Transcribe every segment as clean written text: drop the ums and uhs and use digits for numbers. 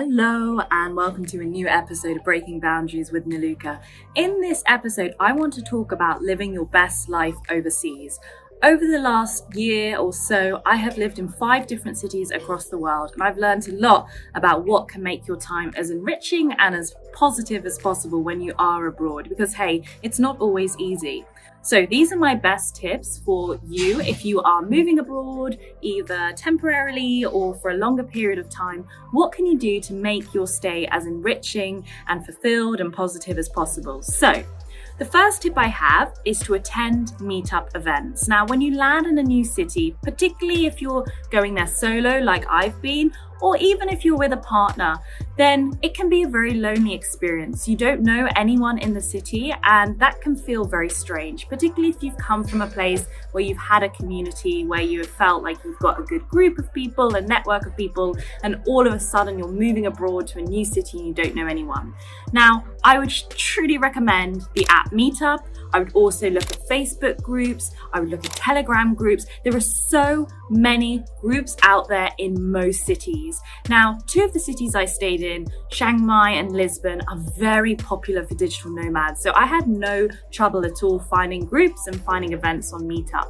Hello and welcome to a new episode of Breaking Boundaries with Niluka. In this episode, I want to talk about living your best life overseas. Over the last year or so, I have lived in 5 different cities across the world, and I've learned a lot about what can make your time as enriching and as positive as possible when you are abroad, because hey, it's not always easy. So these are my best tips for you if you are moving abroad, either temporarily or for a longer period of time. What can you do to make your stay as enriching and fulfilled and positive as possible? So the first tip I have is to attend meetup events. Now, when you land in a new city, particularly if you're going there solo like I've been, or even if you're with a partner, then it can be a very lonely experience. You don't know anyone in the city, and that can feel very strange, particularly if you've come from a place where you've had a community, where you have felt like you've got a good group of people, a network of people, and all of a sudden you're moving abroad to a new city and you don't know anyone. Now, I would truly recommend the app Meetup. I would also look at Facebook groups. I would look at Telegram groups. There are so many groups out there in most cities. Now, 2 of the cities I stayed in, Chiang Mai and Lisbon, are very popular for digital nomads. So I had no trouble at all finding groups and finding events on Meetup.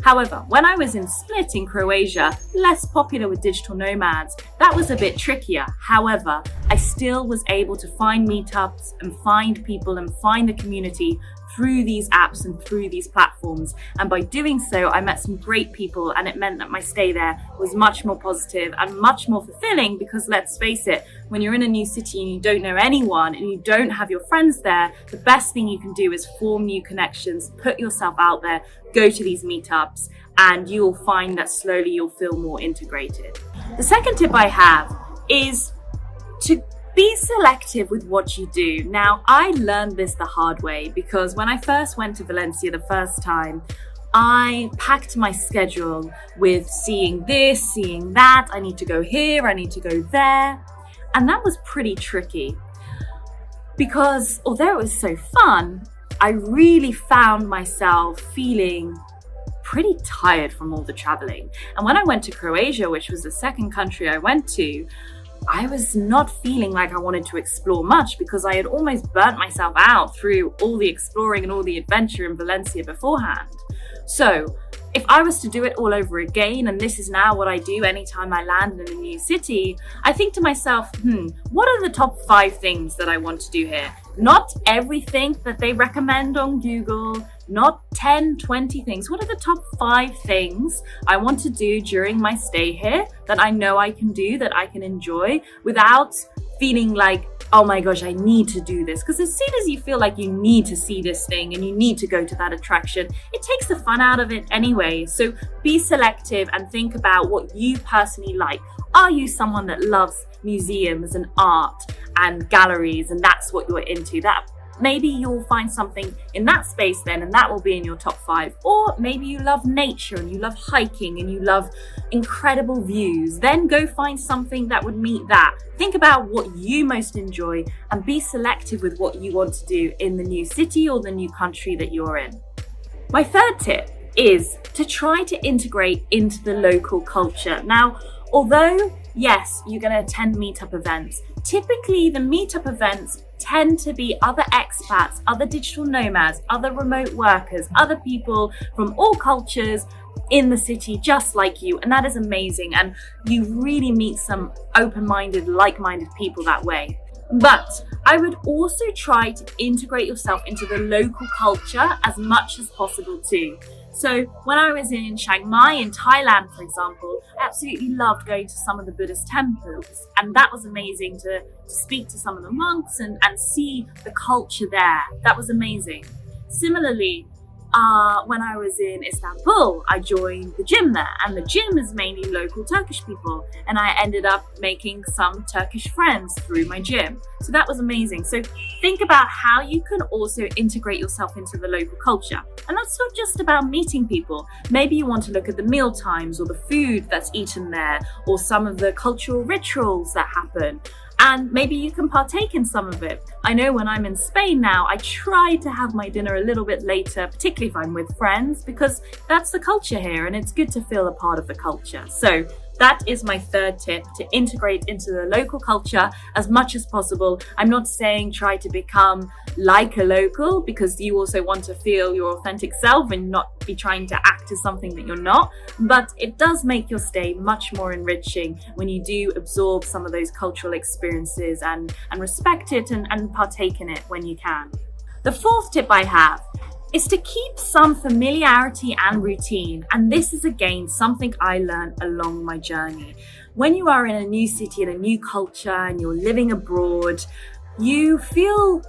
However, when I was in Split in Croatia, less popular with digital nomads, that was a bit trickier. However, I still was able to find meetups and find people and find the community through these apps and through these platforms. And by doing so, I met some great people, and it meant that my stay there was much more positive and much more fulfilling, because let's face it, when you're in a new city and you don't know anyone and you don't have your friends there, the best thing you can do is form new connections, put yourself out there, go to these meetups, and you will find that slowly you'll feel more integrated. The second tip I have is to be selective with what you do. Now, I learned this the hard way, because when I first went to Valencia the first time, I packed my schedule with seeing this, seeing that, I need to go here, I need to go there. And that was pretty tricky, because although it was so fun, I really found myself feeling pretty tired from all the traveling. And when I went to Croatia, which was the second country I went to, I was not feeling like I wanted to explore much, because I had almost burnt myself out through all the exploring and all the adventure in Valencia beforehand. So if I was to do it all over again, and this is now what I do anytime I land in a new city, I think to myself, what are the top 5 things that I want to do here? Not everything that they recommend on Google, not 10, 20 things. What are the top 5 things I want to do during my stay here that I know I can do, that I can enjoy without feeling like, oh my gosh, I need to do this? Because as soon as you feel like you need to see this thing and you need to go to that attraction, it takes the fun out of it anyway. So be selective and think about what you personally like. Are you someone that loves museums and art and galleries, and that's what you're into? That maybe you'll find something in that space then, and that will be in your top 5. Or maybe you love nature and you love hiking and you love incredible views. Then go find something that would meet that. Think about what you most enjoy and be selective with what you want to do in the new city or the new country that you're in. My third tip is to try to integrate into the local culture. Now, although yes, you're going to attend meetup events, typically the meetup events tend to be other expats, other digital nomads, other remote workers, other people from all cultures in the city just like you, and that is amazing, and you really meet some open-minded, like-minded people that way. But I would also try to integrate yourself into the local culture as much as possible too. So when I was in Chiang Mai in Thailand, for example, I absolutely loved going to some of the Buddhist temples, and that was amazing to speak to some of the monks and see the culture there. That was amazing. Similarly, when I was in Istanbul, I joined the gym there, and the gym is mainly local Turkish people, and I ended up making some Turkish friends through my gym. So that was amazing. So think about how you can also integrate yourself into the local culture. And that's not just about meeting people. Maybe you want to look at the meal times or the food that's eaten there, or some of the cultural rituals that happen. And maybe you can partake in some of it. I know when I'm in Spain now, I try to have my dinner a little bit later, particularly if I'm with friends, because that's the culture here and it's good to feel a part of the culture. So that is my third tip, to integrate into the local culture as much as possible. I'm not saying try to become like a local, because you also want to feel your authentic self and not be trying to act as something that you're not. But it does make your stay much more enriching when you do absorb some of those cultural experiences and respect it and partake in it when you can. The fourth tip I have is to keep some familiarity and routine. And this is again something I learned along my journey. When you are in a new city, in a new culture, and you're living abroad, you feel,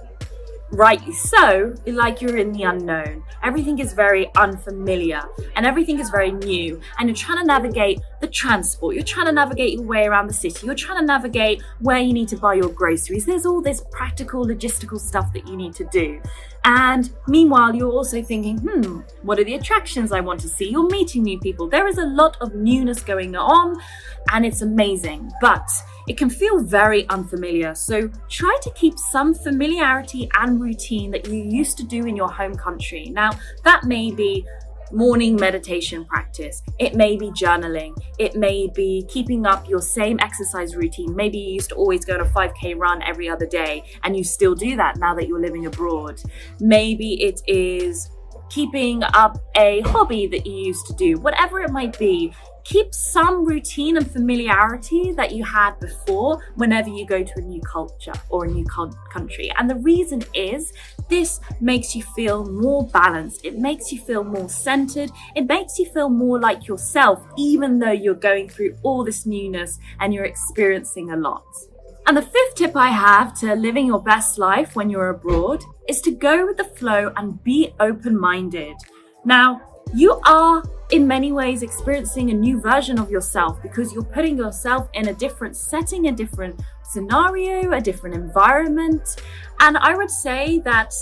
rightly so, like you're in the unknown. Everything is very unfamiliar and everything is very new, and you're trying to navigate the transport, you're trying to navigate your way around the city, you're trying to navigate where you need to buy your groceries. There's all this practical logistical stuff that you need to do. And meanwhile, you're also thinking, what are the attractions I want to see? You're meeting new people. There is a lot of newness going on and it's amazing, but it can feel very unfamiliar. So try to keep some familiarity and routine that you used to do in your home country. Now, that may be morning meditation practice, it may be journaling, it may be keeping up your same exercise routine. Maybe you used to always go on a 5k run every other day and you still do that now that you're living abroad. Maybe it is keeping up a hobby that you used to do. Whatever it might be, keep some routine and familiarity that you had before whenever you go to a new culture or a new country. And the reason is, this makes you feel more balanced. It makes you feel more centered. It makes you feel more like yourself, even though you're going through all this newness and you're experiencing a lot. And the fifth tip I have to living your best life when you're abroad is to go with the flow and be open-minded. Now, you are in many ways experiencing a new version of yourself because you're putting yourself in a different setting, a different scenario, a different environment. And I would say that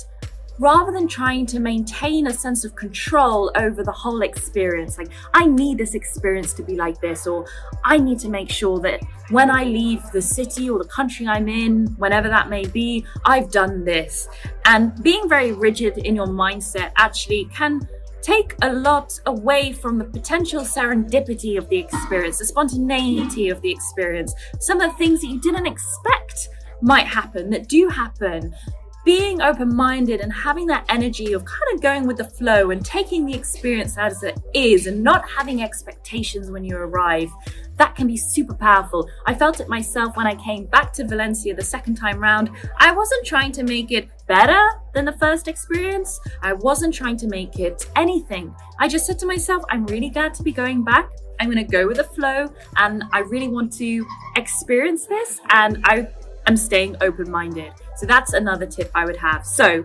rather than trying to maintain a sense of control over the whole experience, like I need this experience to be like this, or I need to make sure that when I leave the city or the country I'm in, whenever that may be, I've done this. And being very rigid in your mindset actually can take a lot away from the potential serendipity of the experience, the spontaneity of the experience, some of the things that you didn't expect might happen, that do happen. Being open-minded and having that energy of kind of going with the flow and taking the experience as it is and not having expectations when you arrive, that can be super powerful. I felt it myself when I came back to Valencia the second time round. I wasn't trying to make it better than the first experience. I wasn't trying to make it anything. I just said to myself, I'm really glad to be going back. I'm going to go with the flow and I really want to experience this, and I'm staying open-minded. So that's another tip I would have. So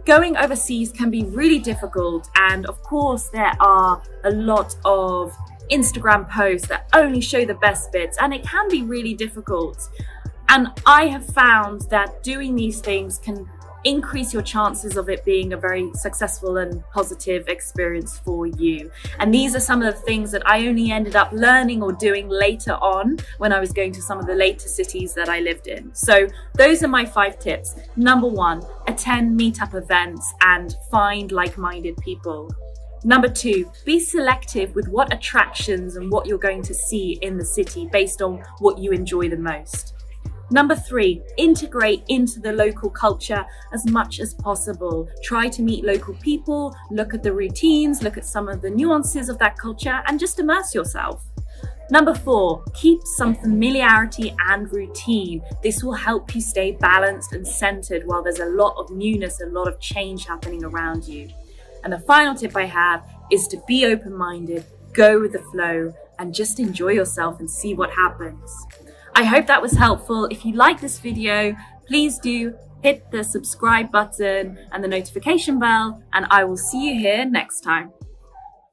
going overseas can be really difficult, and of course there are a lot of Instagram posts that only show the best bits, and it can be really difficult. And I have found that doing these things can increase your chances of it being a very successful and positive experience for you. And these are some of the things that I only ended up learning or doing later on when I was going to some of the later cities that I lived in. So those are my 5 tips. Number 1, attend meetup events and find like-minded people. Number 2, be selective with what attractions and what you're going to see in the city based on what you enjoy the most. Number 3, integrate into the local culture as much as possible. Try to meet local people, look at the routines, look at some of the nuances of that culture, and just immerse yourself. Number 4, keep some familiarity and routine. This will help you stay balanced and centered while there's a lot of newness, a lot of change happening around you. And the final tip I have is to be open-minded, go with the flow, and just enjoy yourself and see what happens. I hope that was helpful. If you like this video, please do hit the subscribe button and the notification bell, and I will see you here next time.